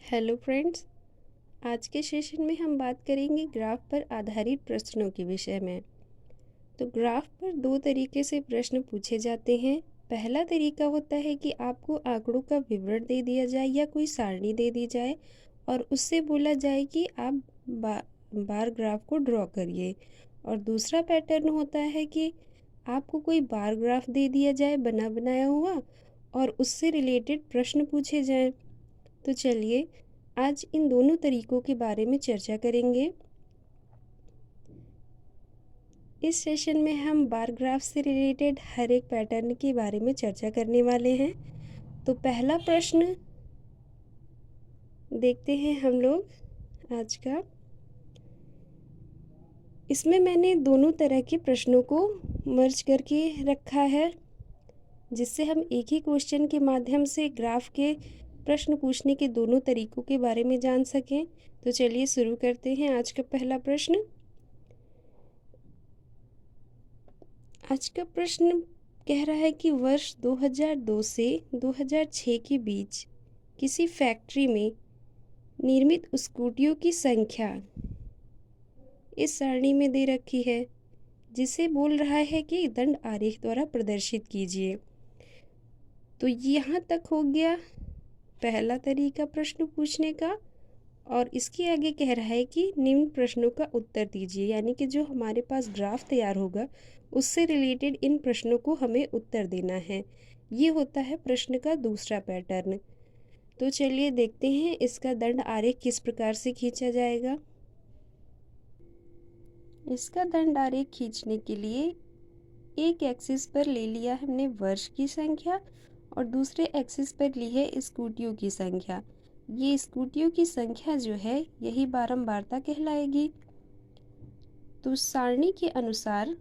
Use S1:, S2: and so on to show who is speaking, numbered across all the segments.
S1: Hello friends. आज के session में हम बात करेंगे ग्राफ पर आधारित प्रश्नों के विषय में। तो ग्राफ पर दो तरीके से प्रश्न पूछे जाते हैं। पहला तरीका होता है कि आपको आंकड़ों का विवरण दे दिया जाए या कोई सारणी दे दी जाए और उससे बोला जाए कि आप बार ग्राफ को ड्रॉ करिए। और दूसरा पैटर्न होता है कि आपको कोई बार ग्राफ दे दिया जाए बना बनाया हुआ और उससे रिलेटेड प्रश्न पूछे जाएं। तो चलिए आज इन दोनों तरीकों के बारे में चर्चा करेंगे। इस सेशन में हम बार ग्राफ से रिलेटेड हर एक पैटर्न के बारे में चर्चा करने वाले हैं। तो पहला प्रश्न देखते हैं हम लोग आज का। इसमें मैंने दोनों तरह के प्रश्नों को मर्ज करके रखा है जिससे हम एक ही क्वेश्चन के माध्यम से ग्राफ के प्रश्न पूछने के दोनों तरीकों के बारे में जान सकें। तो चलिए शुरू करते हैं आज का पहला प्रश्न। आज का प्रश्न कह रहा है कि वर्ष 2002 से 2006 के बीच किसी फैक्ट्री में निर्मित स्कूटियों की संख्या इस सारणी में दे रखी है, जिसे बोल रहा है कि दंड आरेख द्वारा प्रदर्शित कीजिए। तो यहाँ तक हो गया पहला तरीका प्रश्न पूछने का। और इसके आगे कह रहा है कि निम्न प्रश्नों का उत्तर दीजिए, यानी कि जो हमारे पास ग्राफ तैयार होगा उससे रिलेटेड इन प्रश्नों को हमें उत्तर देना है। ये होता है प्रश्न का दूसरा पैटर्न। तो चलिए देखते हैं इसका दंड आरेख किस प्रकार से खींचा जाएगा। इसका दंड आरेख खींचने के लिए एक एक्सिस पर ले लिया हमने वर्ष की संख्या और दूसरे एक्सिस पर ली है स्कूटियों की संख्या। ये स्कूटियों की संख्या जो है यही बारंबारता कहलाएगी। तो सारणी के अनुसार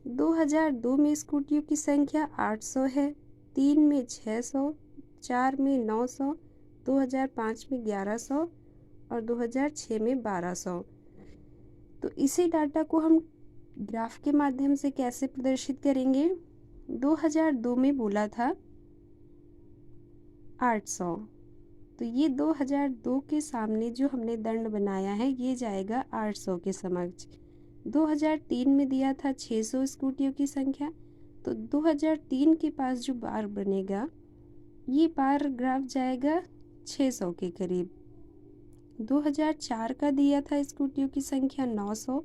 S1: 2002 में स्कूटियों की संख्या 800 है, 3 में 600, 4 में 900, 2005 में 1100 और 2006 में 1200। तो इसी डाटा को हम ग्राफ के माध्यम से कैसे प्रदर्शित करेंगे। 2002 में बोला था 800, तो ये 2002 के सामने जो हमने दंड बनाया है ये जाएगा 800 के समक्ष। 2003 में दिया था 600 स्कूटियों की संख्या, तो 2003 के पास जो बार बनेगा ये बार ग्राफ जाएगा 600 के करीब। 2004 का दिया था स्कूटियों की संख्या 900,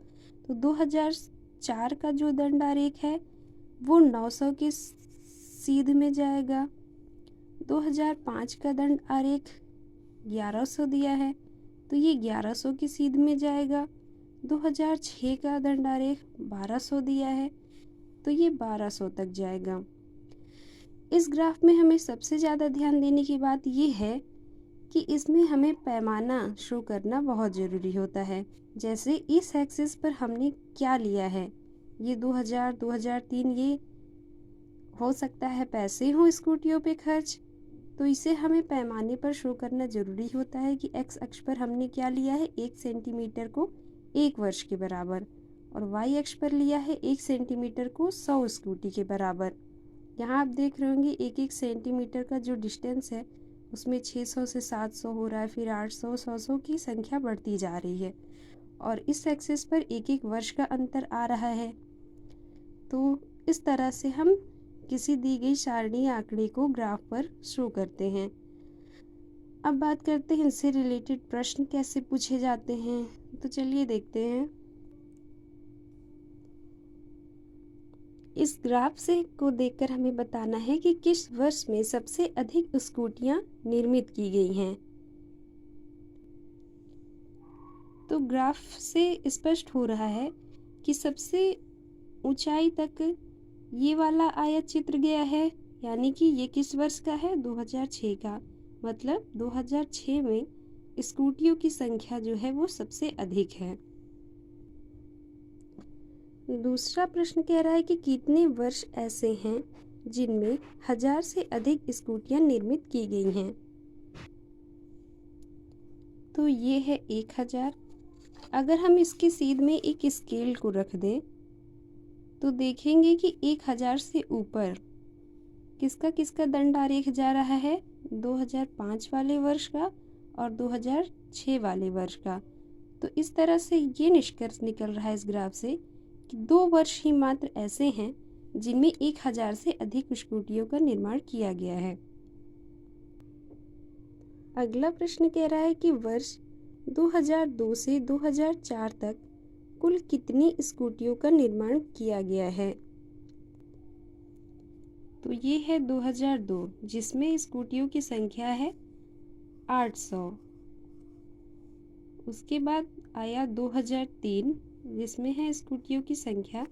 S1: तो 2004 का जो दंड आरेख है वो 900 के सीध में जाएगा। 2005 का दंड आरेख 1100 दिया है, तो ये 1100 की सीध में जाएगा। 2006 का दंड आरेख 1200 दिया है, तो ये 1200 तक जाएगा। इस ग्राफ में हमें सबसे ज़्यादा ध्यान देने की बात ये है कि इसमें हमें पैमाना शो करना बहुत ज़रूरी होता है। जैसे इस एक्सिस पर हमने क्या लिया है, ये 2000 2003, ये हो सकता है पैसे हों स्कूटियों पे खर्च, तो इसे हमें पैमाने पर शो करना ज़रूरी होता है कि एक्स अक्ष पर हमने क्या लिया है 1 सेंटीमीटर को 1 वर्ष के बराबर, और वाई अक्ष पर लिया है 1 सेंटीमीटर को 100 स्कूटी के बराबर। यहाँ आप देख रहे होंगे 1-1 सेंटीमीटर का जो डिस्टेंस है उसमें 600 से 700 हो रहा है, फिर 800, 100 की संख्या बढ़ती जा रही है और इस एक्सिस पर 1-1 वर्ष का अंतर आ रहा है। तो इस तरह से हम किसी दी गई सारणी आंकड़े को ग्राफ पर शो करते हैं। अब बात करते हैं इनसे रिलेटेड प्रश्न कैसे पूछे जाते हैं। तो चलिए देखते हैं। इस ग्राफ से को देखकर हमें बताना है कि किस वर्ष में सबसे अधिक स्कूटियां निर्मित की गई हैं। तो ग्राफ से स्पष्ट हो रहा है कि सबसे ऊंचाई तक ये वाला आयत चित्र गया है, यानी कि ये किस वर्ष का है 2006 का, मतलब 2006 में स्कूटियों की संख्या जो है वो सबसे अधिक है। दूसरा प्रश्न कह रहा है कि कितने वर्ष ऐसे हैं जिनमें 1000 से अधिक स्कूटियां निर्मित की गई हैं। तो ये है 1000। अगर हम इसकी सीध में एक स्केल को रख दें तो देखेंगे कि 1000 से ऊपर किसका किसका दंड आरेख जा रहा है, 2005 वाले वर्ष का और 2006 वाले वर्ष का। तो इस तरह से ये निष्कर्ष निकल रहा है इस ग्राफ से कि 2 वर्ष ही मात्र ऐसे हैं जिनमें 1000 से अधिक स्कूटियों का निर्माण किया गया है। अगला प्रश्न कह रहा है कि वर्ष 2002 से 2004 तक कुल कितनी स्कूटियों का निर्माण किया गया है। तो ये है 2002 जिसमें स्कूटियों की संख्या है 800। उसके बाद आया 2003 जिसमें है स्कूटियों की संख्या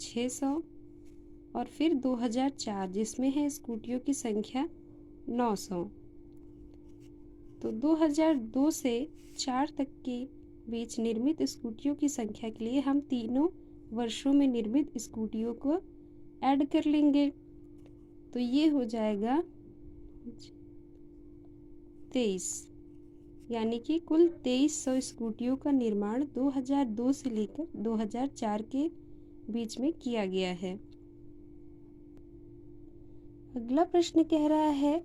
S1: 600 और फिर 2004 जिसमें है स्कूटियों की संख्या 900। तो 2002 से 4 तक के बीच निर्मित स्कूटियों की संख्या के लिए हम तीनों वर्षों में निर्मित स्कूटियों को ऐड कर लेंगे। तो ये हो जाएगा 23, यानी कि कुल 2300 स्कूटियों का निर्माण 2002 से लेकर 2004 के बीच में किया गया है। अगला प्रश्न कह रहा है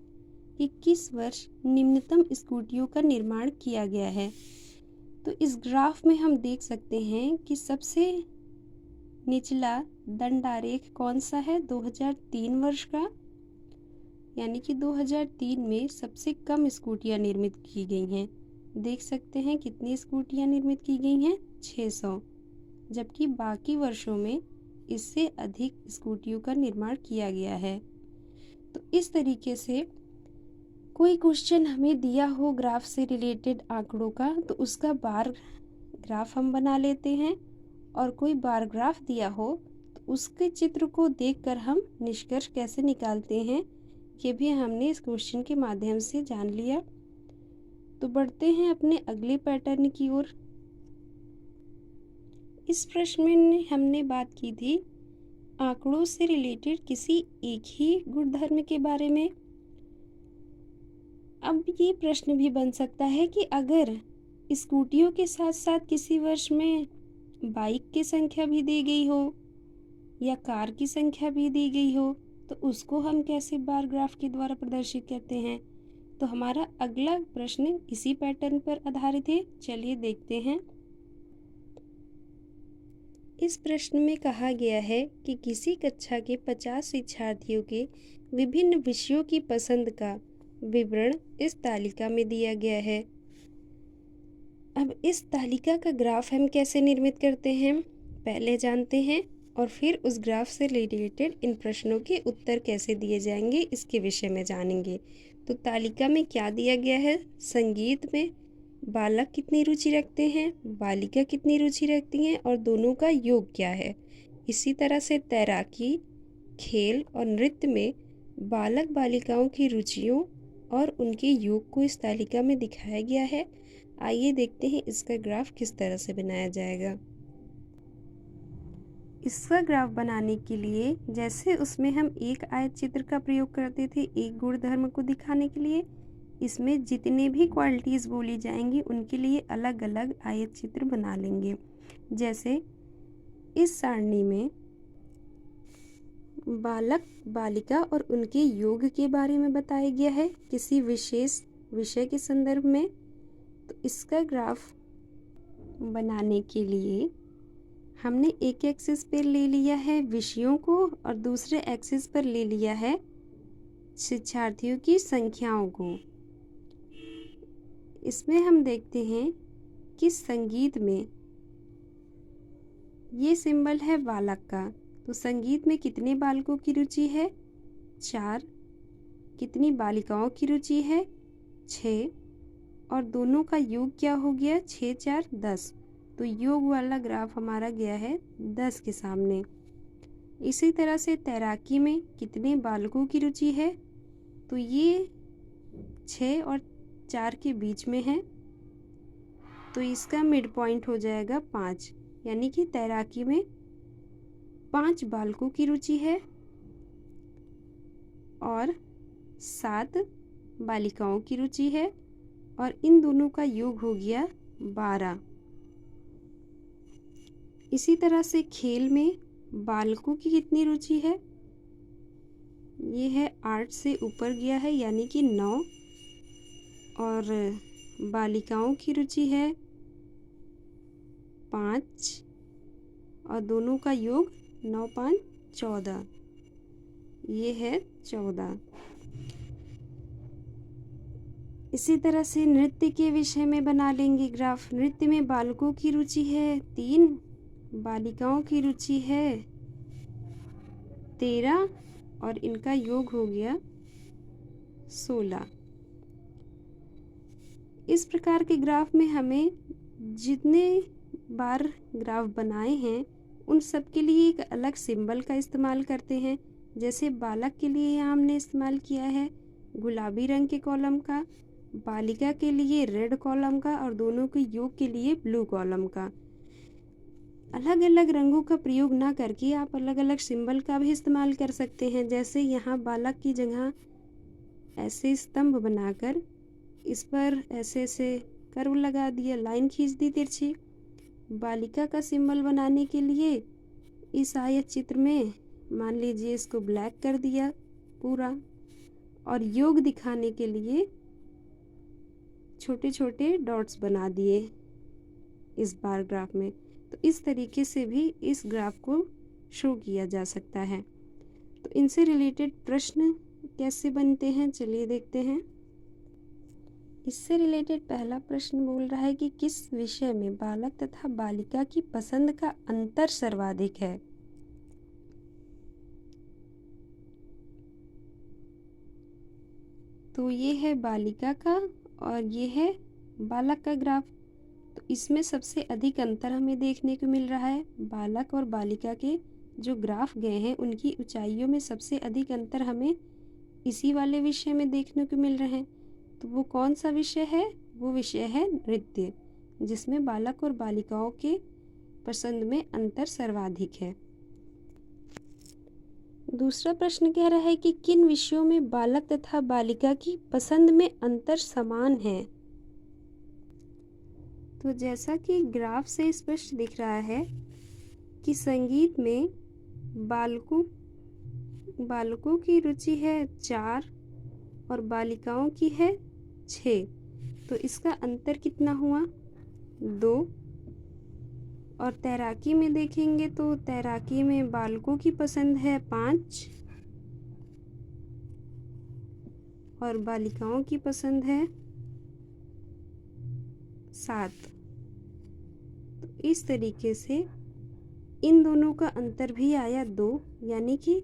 S1: कि किस वर्ष निम्नतम स्कूटियों का निर्माण किया गया है। तो इस ग्राफ में हम देख सकते हैं कि सबसे निचला दंडारेख कौन सा है, 2003 वर्ष का, यानी कि 2003 में सबसे कम स्कूटियां निर्मित की गई हैं। देख सकते हैं कितनी स्कूटियां निर्मित की गई हैं, 600, जबकि बाकी वर्षों में इससे अधिक स्कूटियों का निर्माण किया गया है। तो इस तरीके से कोई क्वेश्चन हमें दिया हो ग्राफ से रिलेटेड आंकड़ों का तो उसका बार ग्राफ हम बना लेते हैं, और कोई बार ग्राफ दिया हो तो उसके चित्र को देखकर हम निष्कर्ष कैसे निकालते हैं ये भी हमने इस क्वेश्चन के माध्यम से जान लिया। तो बढ़ते हैं अपने अगले पैटर्न की ओर। इस प्रश्न में हमने बात की थी आंकड़ों से रिलेटेड किसी एक ही गुणधर्म के बारे में। अब ये प्रश्न भी बन सकता है कि अगर स्कूटियों के साथ साथ किसी वर्ष में बाइक की संख्या भी दी गई हो या कार की संख्या भी दी गई हो तो उसको हम कैसे बार ग्राफ के द्वारा प्रदर्शित करते हैं। तो हमारा अगला प्रश्न इसी पैटर्न पर आधारित है, चलिए देखते हैं। इस प्रश्न में कहा गया है कि किसी कक्षा के 50 शिक्षार्थियों के विभिन्न विषयों की पसंद का विवरण इस तालिका में दिया गया है। अब इस तालिका का ग्राफ हम कैसे निर्मित करते हैं पहले जानते हैं, और फिर उस ग्राफ से रिलेटेड इन प्रश्नों के उत्तर कैसे दिए जाएंगे इसके विषय में जानेंगे। तो तालिका में क्या दिया गया है, संगीत में बालक कितनी रुचि रखते हैं, बालिका कितनी रुचि रखती हैं और दोनों का योग क्या है। इसी तरह से तैराकी, खेल और नृत्य में बालक बालिकाओं की रुचियों और उनके योग को इस तालिका में दिखाया गया है। आइए देखते हैं इसका ग्राफ किस तरह से बनाया जाएगा। इसका ग्राफ बनाने के लिए जैसे उसमें हम एक आयत चित्र का प्रयोग करते थे एक गुणधर्म को दिखाने के लिए, इसमें जितने भी क्वालिटीज़ बोली जाएंगी उनके लिए अलग अलग आयत चित्र बना लेंगे। जैसे इस सारणी में बालक बालिका और उनके योग के बारे में बताया गया है किसी विशेष विषय के संदर्भ में। तो इसका ग्राफ बनाने के लिए हमने एक एक्सिस पर ले लिया है विषयों को और दूसरे एक्सिस पर ले लिया है शिक्षार्थियों की संख्याओं को। इसमें हम देखते हैं कि संगीत में ये सिंबल है बालक का, तो संगीत में कितने बालकों की रुचि है, 4। कितनी बालिकाओं की रुचि है, 6। और दोनों का योग क्या हो गया, 6 4 10। तो योग वाला ग्राफ हमारा गया है 10 के सामने। इसी तरह से तैराकी में कितने बालकों की रुचि है, तो ये 6 और 4 के बीच में है, तो इसका मिड पॉइंट हो जाएगा 5, यानी कि तैराकी में 5 बालकों की रुचि है और 7 बालिकाओं की रुचि है, और इन दोनों का योग हो गया 12। इसी तरह से खेल में बालकों की कितनी रुचि है, ये है 8 से ऊपर गया है यानी कि 9, और बालिकाओं की रुचि है 5, और दोनों का योग 9 5 14, ये है 14। इसी तरह से नृत्य के विषय में बना लेंगे ग्राफ। नृत्य में बालकों की रुचि है 3, बालिकाओं की रुचि है 13, और इनका योग हो गया 16। इस प्रकार के ग्राफ में हमें जितने बार ग्राफ बनाए हैं उन सब के लिए एक अलग सिंबल का इस्तेमाल करते हैं। जैसे बालक के लिए यहाँ हमने इस्तेमाल किया है गुलाबी रंग के कॉलम का, बालिका के लिए रेड कॉलम का, और दोनों के योग के लिए ब्लू कॉलम का। अलग अलग रंगों का प्रयोग ना करके आप अलग अलग सिंबल का भी इस्तेमाल कर सकते हैं। जैसे यहाँ बालक की जगह ऐसे स्तंभ बनाकर इस पर ऐसे ऐसे कर्व लगा दिया, लाइन खींच दी तिरछी। बालिका का सिंबल बनाने के लिए इस आयत चित्र में मान लीजिए इसको ब्लैक कर दिया पूरा, और योग दिखाने के लिए छोटे छोटे डॉट्स बना दिए इस बार ग्राफ में। तो इस तरीके से भी इस ग्राफ को शो किया जा सकता है। तो इनसे रिलेटेड प्रश्न कैसे बनते हैं चलिए देखते हैं। इससे रिलेटेड पहला प्रश्न बोल रहा है कि किस विषय में बालक तथा बालिका की पसंद का अंतर सर्वाधिक है। तो ये है बालिका का और ये है बालक का ग्राफ। तो इसमें सबसे अधिक अंतर हमें देखने को मिल रहा है। बालक और बालिका के जो ग्राफ गए हैं उनकी ऊंचाइयों में सबसे अधिक अंतर हमें इसी वाले विषय में देखने को मिल रहे हैं। तो वो कौन सा विषय है? वो विषय है नृत्य, जिसमें बालक और बालिकाओं के पसंद में अंतर सर्वाधिक है। दूसरा प्रश्न कह रहा है कि किन विषयों में बालक तथा बालिका की पसंद में अंतर समान है। तो जैसा कि ग्राफ से स्पष्ट दिख रहा है कि संगीत में बालकों की रुचि है 4 और बालिकाओं की है 6। तो इसका अंतर कितना हुआ? 2। और तैराकी में देखेंगे तो तैराकी में बालकों की पसंद है 5 और बालिकाओं की पसंद है 7। तो इस तरीके से इन दोनों का अंतर भी आया 2, यानी कि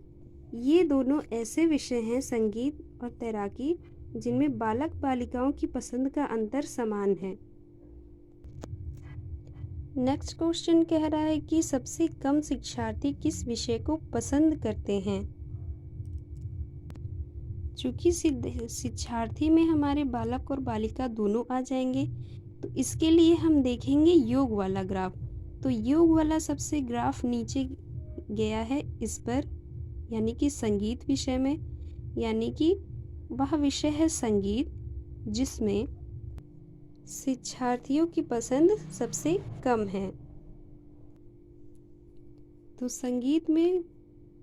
S1: ये दोनों ऐसे विषय हैं संगीत और तैराकी जिनमें बालक बालिकाओं की पसंद का अंतर समान है। नेक्स्ट क्वेश्चन कह रहा है कि सबसे कम शिक्षार्थी किस विषय को पसंद करते हैं। चूंकि शिक्षार्थी में हमारे बालक और बालिका दोनों आ जाएंगे, तो इसके लिए हम देखेंगे योग वाला ग्राफ। तो योग वाला सबसे ग्राफ नीचे गया है इस पर, यानी कि संगीत विषय में, यानी कि वह विषय है संगीत जिसमें शिक्षार्थियों की पसंद सबसे कम है। तो संगीत में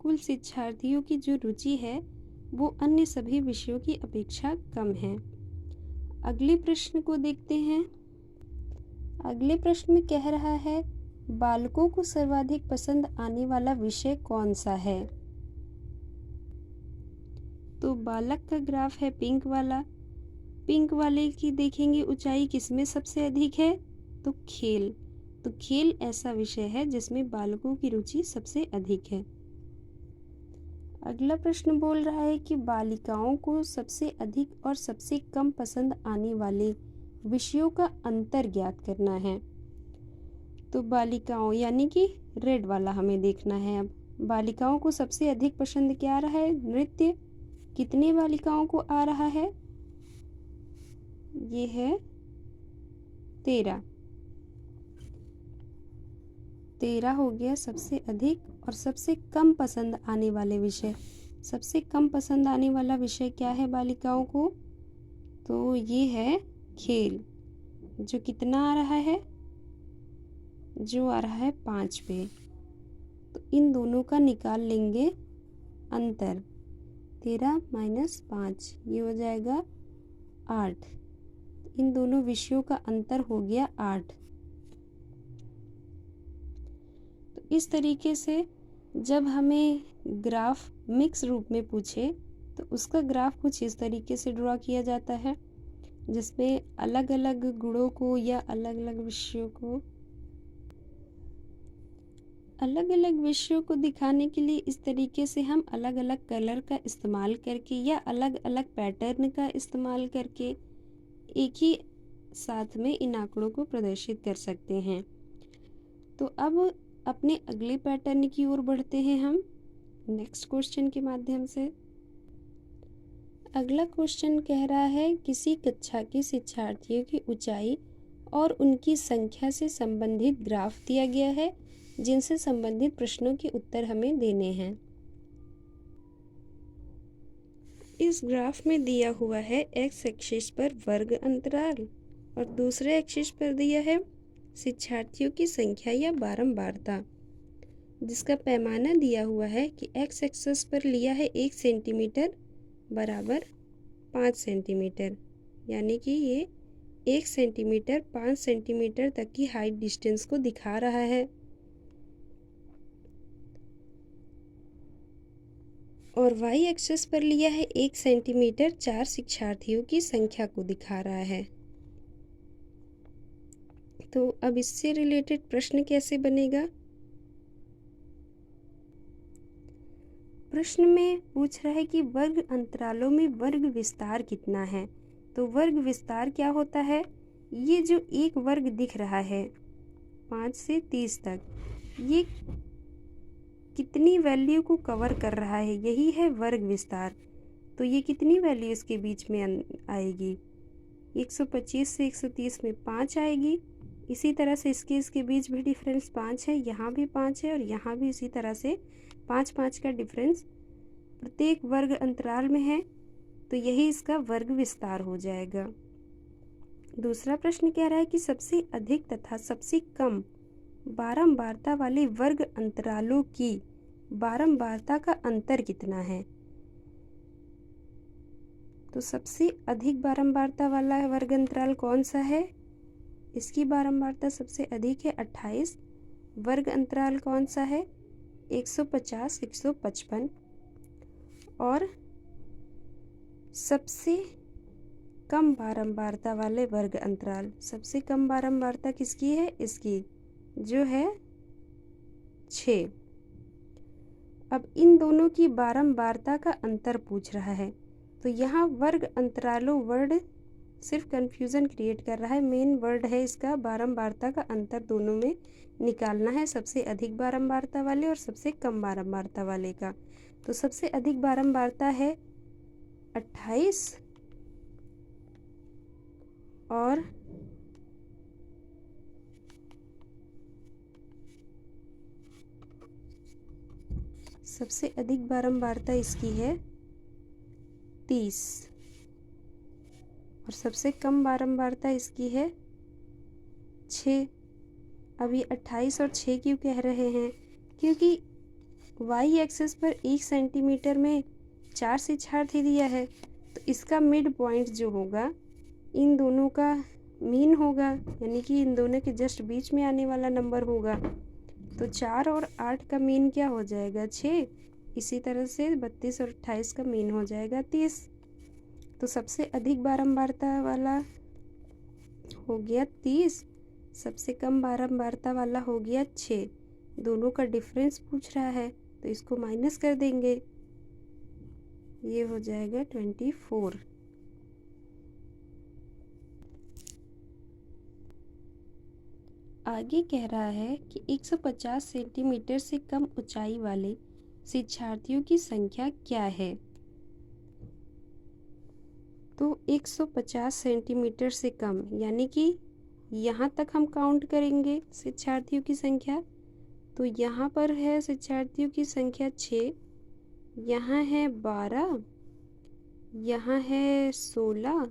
S1: कुल शिक्षार्थियों की जो रुचि है वो अन्य सभी विषयों की अपेक्षा कम है। अगले प्रश्न को देखते हैं। अगले प्रश्न में कह रहा है बालकों को सर्वाधिक पसंद आने वाला विषय कौन सा है। तो बालक का ग्राफ है पिंक वाला। पिंक वाले की देखेंगे ऊंचाई किसमें सबसे अधिक है? तो खेल। तो खेल ऐसा विषय है जिसमें बालकों की रुचि सबसे अधिक है। अगला प्रश्न बोल रहा है कि बालिकाओं को सबसे अधिक और सबसे कम पसंद आने वाले विषयों का अंतर ज्ञात करना है। तो बालिकाओं यानी कि रेड वाला हमें देखना है। अब बालिकाओं को सबसे अधिक पसंद क्या आ रहा है? नृत्य। कितने बालिकाओं को आ रहा है? ये है 13 हो गया सबसे अधिक। और सबसे कम पसंद आने वाले विषय, सबसे कम पसंद आने वाला विषय क्या है बालिकाओं को? तो ये है खेल, जो कितना आ रहा है? जो आ रहा है 5 पे। तो इन दोनों का निकाल लेंगे अंतर। 13 माइनस 5 ये हो जाएगा 8। इन दोनों विषयों का अंतर हो गया 8। तो इस तरीके से जब हमें ग्राफ मिक्स रूप में पूछे तो उसका ग्राफ कुछ इस तरीके से ड्रॉ किया जाता है, जिसमें अलग अलग गुणों को या अलग अलग विषयों को दिखाने के लिए इस तरीके से हम अलग अलग कलर का इस्तेमाल करके या अलग अलग पैटर्न का इस्तेमाल करके एक ही साथ में इन आंकड़ों को प्रदर्शित कर सकते हैं। तो अब अपने अगले पैटर्न की ओर बढ़ते हैं हम नेक्स्ट क्वेश्चन के माध्यम से। अगला क्वेश्चन कह रहा है किसी कक्षा के शिक्षार्थियों की ऊंचाई और उनकी संख्या से संबंधित ग्राफ दिया गया है, जिनसे संबंधित प्रश्नों के उत्तर हमें देने हैं। इस ग्राफ में दिया हुआ है एक्स एक्सिस पर वर्ग अंतराल और दूसरे एक्सिस पर दिया है शिक्षार्थियों की संख्या या बारंबारता, जिसका पैमाना दिया हुआ है कि एक्स एक्सिस पर लिया है 1 सेंटीमीटर बराबर 5 सेंटीमीटर, यानी कि ये 1 सेंटीमीटर 5 सेंटीमीटर तक की हाइट डिस्टेंस को दिखा रहा है। और वाई एक्सिस पर लिया है 1 सेंटीमीटर 4 शिक्षार्थियों की संख्या को दिखा रहा है। तो अब इससे रिलेटेड प्रश्न कैसे बनेगा? प्रश्न में पूछ रहा है कि वर्ग अंतरालों में वर्ग विस्तार कितना है। तो वर्ग विस्तार क्या होता है? ये जो एक वर्ग दिख रहा है 5 से 30 तक, ये कितनी वैल्यू को कवर कर रहा है, यही है वर्ग विस्तार। तो ये कितनी वैल्यू इसके बीच में आएगी? 125 से 130 में 5 आएगी। इसी तरह से इसके बीच भी डिफरेंस 5 है, यहाँ भी 5 है और यहाँ भी इसी तरह से 5-5 का डिफरेंस प्रत्येक वर्ग अंतराल में है। तो यही इसका वर्ग विस्तार हो जाएगा। दूसरा प्रश्न कह रहा है कि सबसे अधिक तथा सबसे कम बारंबारता वाले वर्ग अंतरालों की बारंबारता का अंतर कितना है। तो सबसे अधिक बारंबारता वाला वर्ग अंतराल कौन सा है? इसकी बारंबारता सबसे अधिक है 28। वर्ग अंतराल कौन सा है? 150 155। और सबसे कम बारंबारता वाले वर्ग अंतराल, सबसे कम बारंबारता किसकी है? इसकी, जो है 6। अब इन दोनों की बारंबारता का अंतर पूछ रहा है। तो यहाँ वर्ग अंतरालों वर्ड सिर्फ कंफ्यूजन क्रिएट कर रहा है। मेन वर्ड है इसका बारंबारता का अंतर दोनों में निकालना है, सबसे अधिक बारंबारता वाले और सबसे कम बारंबारता वाले का। तो सबसे अधिक बारंबारता है 28 और सबसे अधिक बारंबारता इसकी है 30 और सबसे कम बारंबारता इसकी है 6। अब ये 28 और 6 क्यों कह रहे हैं? क्योंकि वाई एक्सिस पर 1 सेंटीमीटर में 4 शिक्षार्थी दिया है, तो इसका मिड पॉइंट जो होगा इन दोनों का मीन होगा, यानी कि इन दोनों के जस्ट बीच में आने वाला नंबर होगा। तो 4 और 8 का मीन क्या हो जाएगा? 6। इसी तरह से 32 और 28 का मीन हो जाएगा 30। तो सबसे अधिक बारंबारता वाला हो गया 30, सबसे कम बारंबारता वाला हो गया 6। दोनों का डिफरेंस पूछ रहा है तो इसको माइनस कर देंगे, ये हो जाएगा 24। आगे कह रहा है कि 150 सेंटीमीटर से कम ऊंचाई वाले शिक्षार्थियों की संख्या क्या है। तो 150 सेंटीमीटर से कम, यानी कि यहाँ तक हम काउंट करेंगे शिक्षार्थियों की संख्या। तो यहाँ पर है शिक्षार्थियों की संख्या 6, यहाँ है 12, यहाँ है 16,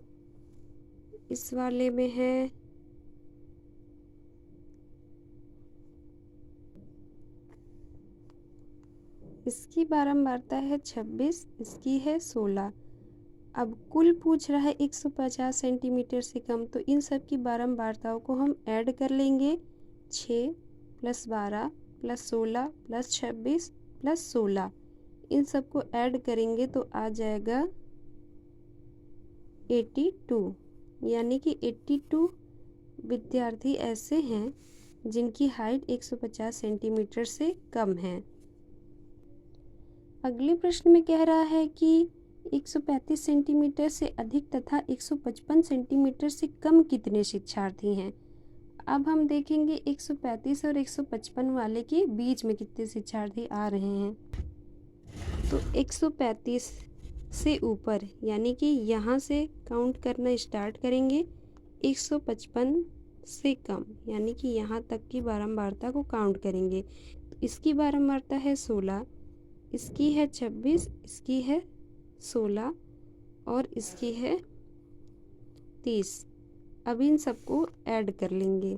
S1: इस वाले में है 0 इसकी बारंबारता है 26, इसकी है 16। अब कुल पूछ रहा है 150 सेंटीमीटर से कम, तो इन सब की बारंबारताओं को हम ऐड कर लेंगे। 6 + 12 + 16 + 26 + 16, इन सबको ऐड करेंगे तो आ जाएगा 82। यानी कि 82 विद्यार्थी ऐसे हैं जिनकी हाइट 150 सेंटीमीटर से कम है। अगले प्रश्न में कह रहा है कि 135 सेंटीमीटर से अधिक तथा 155 सेंटीमीटर से कम कितने शिक्षार्थी हैं। अब हम देखेंगे 135 और 155 वाले के बीच में कितने शिक्षार्थी आ रहे हैं। तो 135 से ऊपर यानी कि यहाँ से काउंट करना स्टार्ट करेंगे। 155 से कम यानी कि यहाँ तक की बारंबारता को काउंट करेंगे। तो इसकी बारंबारता है 16, इसकी है 26, इसकी है 16 और इसकी है 30। अब इन सबको ऐड कर लेंगे।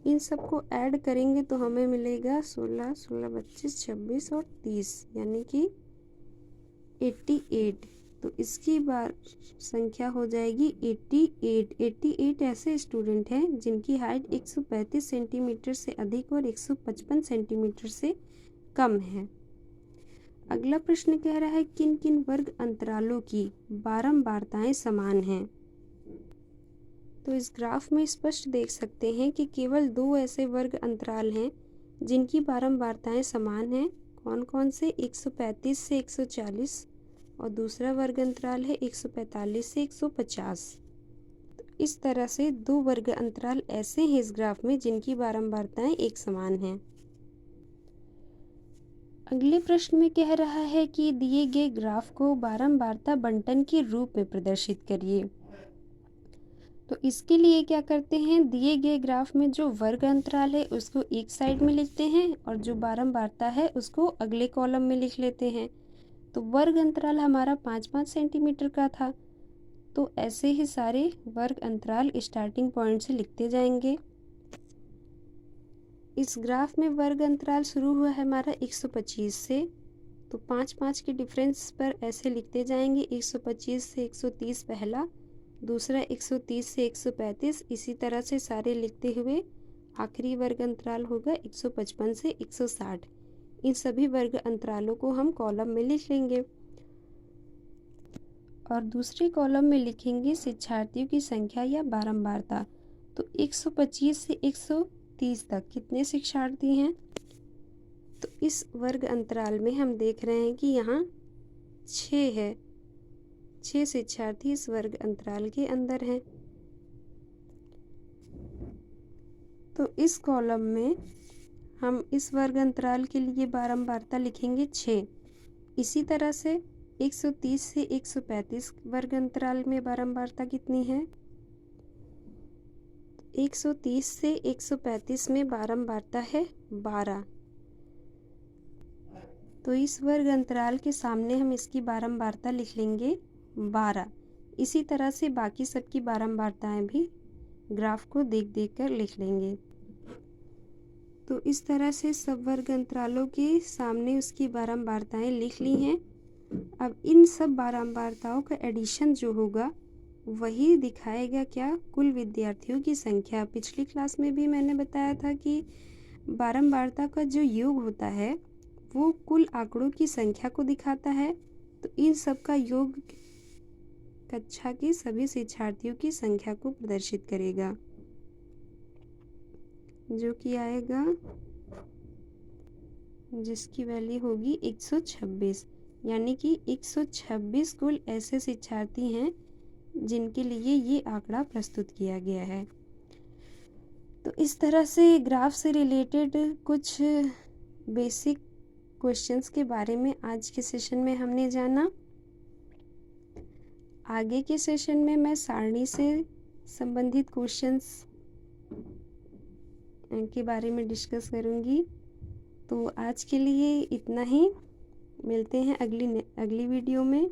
S1: इन सबको ऐड करेंगे तो हमें मिलेगा 16, 16, 25, 26 और 30 यानी कि 88। तो इसकी बार संख्या हो जाएगी 88। 88 ऐसे स्टूडेंट हैं जिनकी हाइट 135 सेंटीमीटर से अधिक और 155 सेंटीमीटर से कम है। अगला प्रश्न कह रहा है किन किन वर्ग अंतरालों की बारंबारताएं समान हैं। तो इस ग्राफ में स्पष्ट देख सकते हैं कि केवल 2 ऐसे वर्ग अंतराल हैं जिनकी बारंबारताएं समान हैं। कौन कौन से? 135 से 140 और दूसरा वर्ग अंतराल है 145 से 150। तो इस तरह से 2 वर्ग अंतराल ऐसे हैं इस ग्राफ में जिनकी बारंबारताएं एक समान हैं। अगले प्रश्न में कह रहा है कि दिए गए ग्राफ को बारंबारता बंटन के रूप में प्रदर्शित करिए। तो इसके लिए क्या करते हैं, दिए गए ग्राफ में जो वर्ग अंतराल है उसको एक साइड में लिखते हैं और जो बारंबारता है उसको अगले कॉलम में लिख लेते हैं। तो वर्ग अंतराल हमारा 5-5 सेंटीमीटर का था, तो ऐसे ही सारे वर्ग अंतराल स्टार्टिंग पॉइंट से लिखते जाएंगे। इस ग्राफ में वर्ग अंतराल शुरू हुआ है हमारा 125 से, तो 5-5 के डिफरेंस पर ऐसे लिखते जाएंगे। 125 से 130 पहला, दूसरा 130 से 135, इसी तरह से सारे लिखते हुए आखिरी वर्ग अंतराल होगा 155 से 160। इन सभी वर्ग अंतरालों को हम कॉलम में लिख लेंगे और दूसरे कॉलम में लिखेंगे शिक्षार्थियों की संख्या या बारंबारता। तो 125 से 130 तक कितने शिक्षार्थी हैं? तो इस वर्ग अंतराल में हम देख रहे हैं कि यहाँ 6 है, 6 शिक्षार्थी इस वर्ग अंतराल के अंदर हैं। तो इस कॉलम में हम इस वर्ग अंतराल के लिए बारंबारता लिखेंगे 6। इसी तरह से 130 से 135 वर्ग अंतराल में बारंबारता कितनी है? 130 से 135 में बारंबारता है 12। तो इस वर्ग अंतराल के सामने हम इसकी बारंबारता लिख लेंगे 12। इसी तरह से बाकी सबकी बारंबारताएं भी ग्राफ को देख देख कर लिख लेंगे। तो इस तरह से सब वर्ग अंतरालों के सामने उसकी बारंबारताएं लिख ली हैं। अब इन सब बारंबारताओं का एडिशन जो होगा वही दिखाएगा क्या? कुल विद्यार्थियों की संख्या। पिछली क्लास में भी मैंने बताया था कि बारंबारता का जो योग होता है वो कुल आंकड़ों की संख्या को दिखाता है। तो इन सब का योग कक्षा के सभी शिक्षार्थियों की संख्या को प्रदर्शित करेगा, जो कि आएगा, जिसकी वैल्यू होगी 126। यानी कि 126 कुल ऐसे शिक्षार्थी हैं जिनके लिए ये आंकड़ा प्रस्तुत किया गया है। तो इस तरह से ग्राफ से रिलेटेड कुछ बेसिक क्वेश्चंस के बारे में आज के सेशन में हमने जाना। आगे के सेशन में मैं सारणी से संबंधित क्वेश्चंस के बारे में डिस्कस करूंगी। तो आज के लिए इतना ही, मिलते हैं अगली वीडियो में।